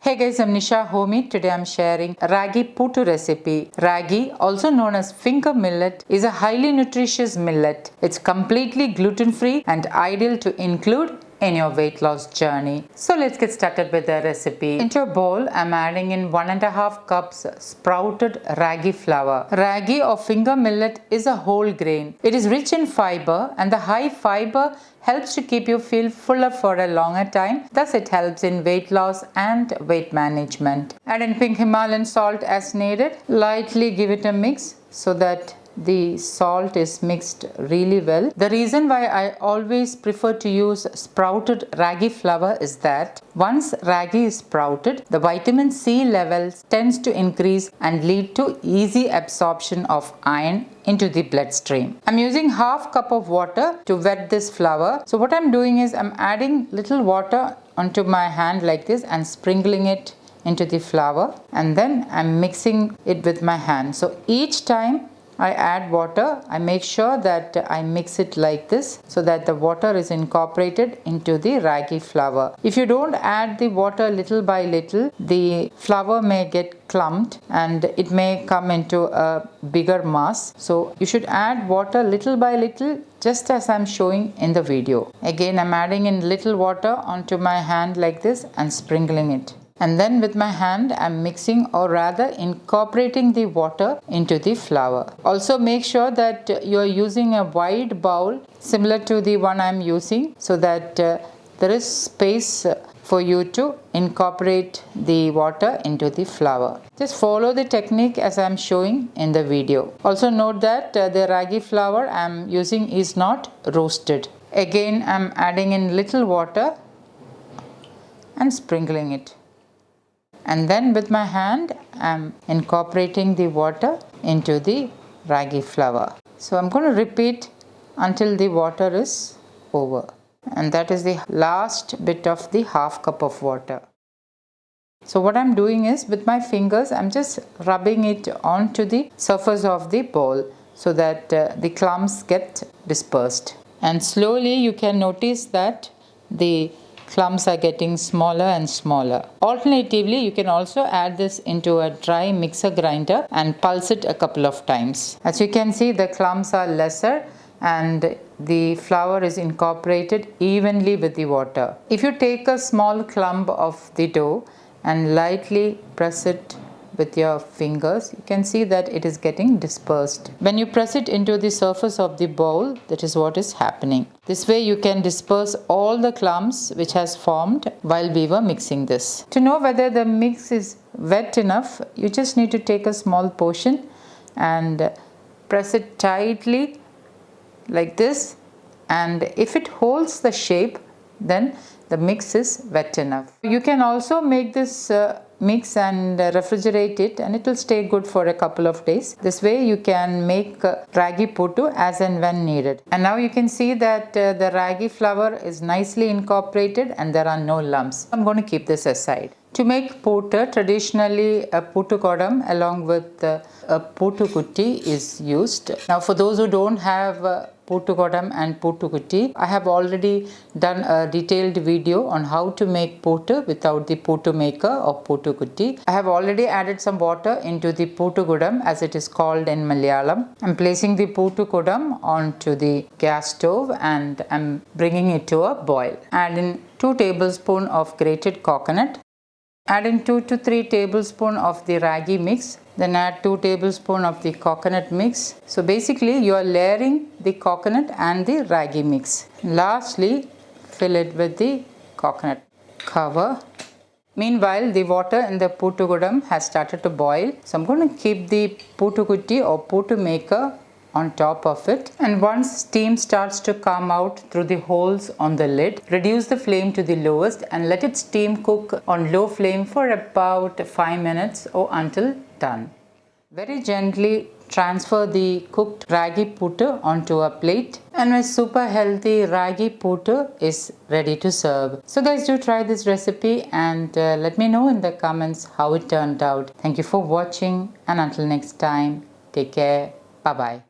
Hey guys, I'm Nisa Homey. Today I'm sharing Ragi Puttu recipe. Ragi, also known as finger millet, is a highly nutritious millet. It's completely gluten-free and ideal to include in your weight loss journey. So let's get started with the recipe. Into a bowl, I'm adding in 1.5 cups sprouted ragi flour. Ragi or finger millet is a whole grain. It is rich in fiber, and the high fiber helps to keep you feel fuller for a longer time. Thus, it helps in weight loss and weight management. Add in pink Himalayan salt as needed. Lightly give it a mix so that the salt is mixed really well. The reason why I always prefer to use sprouted ragi flour is that once ragi is sprouted, the vitamin C levels tends to increase and lead to easy absorption of iron into the bloodstream. I'm using half cup of water to wet this flour. So what I'm doing is I'm adding little water onto my hand like this and sprinkling it into the flour, and then I'm mixing it with my hand. So each time I add water, I make sure that I mix it like this so that the water is incorporated into the ragi flour. If you don't add the water little by little, the flour may get clumped and it may come into a bigger mass. So you should add water little by little, just as I'm showing in the video. Again, I'm adding in little water onto my hand like this and sprinkling it. And then with my hand, I'm mixing, or rather incorporating the water into the flour. Also make sure that you're using a wide bowl similar to the one I'm using, so that there is space for you to incorporate the water into the flour. Just follow the technique as I'm showing in the video. Also note that the ragi flour I'm using is not roasted. Again, I'm adding in little water and sprinkling it. And then with my hand, I'm incorporating the water into the ragi flour. So I'm going to repeat until the water is over. And that is the last bit of the half cup of water. So what I'm doing is, with my fingers, I'm just rubbing it onto the surface of the bowl so that the clumps get dispersed. And slowly you can notice that the clumps are getting smaller and smaller. Alternatively, you can also add this into a dry mixer grinder and pulse it a couple of times. As you can see, the clumps are lesser and the flour is incorporated evenly with the water. If you take a small clump of the dough and lightly press it with your fingers, you can see that it is getting dispersed. When you press it into the surface of the bowl, that is what is happening. This way you can disperse all the clumps which has formed while we were mixing this. To know whether the mix is wet enough, you just need to take a small portion and press it tightly like this, and if it holds the shape, then the mix is wet enough. You can also make this mix and refrigerate it, and it will stay good for a couple of days. This way you can make ragi puttu as and when needed. And now you can see that the ragi flour is nicely incorporated and there are no lumps. I'm going to keep this aside. To make puttu, traditionally a puttu kodam along with a puttu kutti is used. Now for those who don't have puttu kodam and puttu kutti, I have already done a detailed video on how to make puttu without the puttu maker or puttu kutti. I have already added some water into the puttu kodam, as it is called in Malayalam. I'm placing the puttu kodam onto the gas stove and I'm bringing it to a boil. Add in 2 tablespoons of grated coconut. Add in 2 to 3 tablespoons of the ragi mix. Then add 2 tablespoons of the coconut mix. So basically you are layering the coconut and the ragi mix. Lastly, fill it with the coconut. Cover. Meanwhile, the water in the puttu kodam has started to boil. So I'm going to keep the puttu kutti or puttu maker on top of it, and once steam starts to come out through the holes on the lid, reduce the flame to the lowest and let it steam cook on low flame for about 5 minutes or until done. Very gently transfer the cooked ragi puttu onto a plate, and my super healthy ragi puttu is ready to serve. So guys, do try this recipe and let me know in the comments how it turned out. Thank you for watching, and until next time, take care. Bye bye.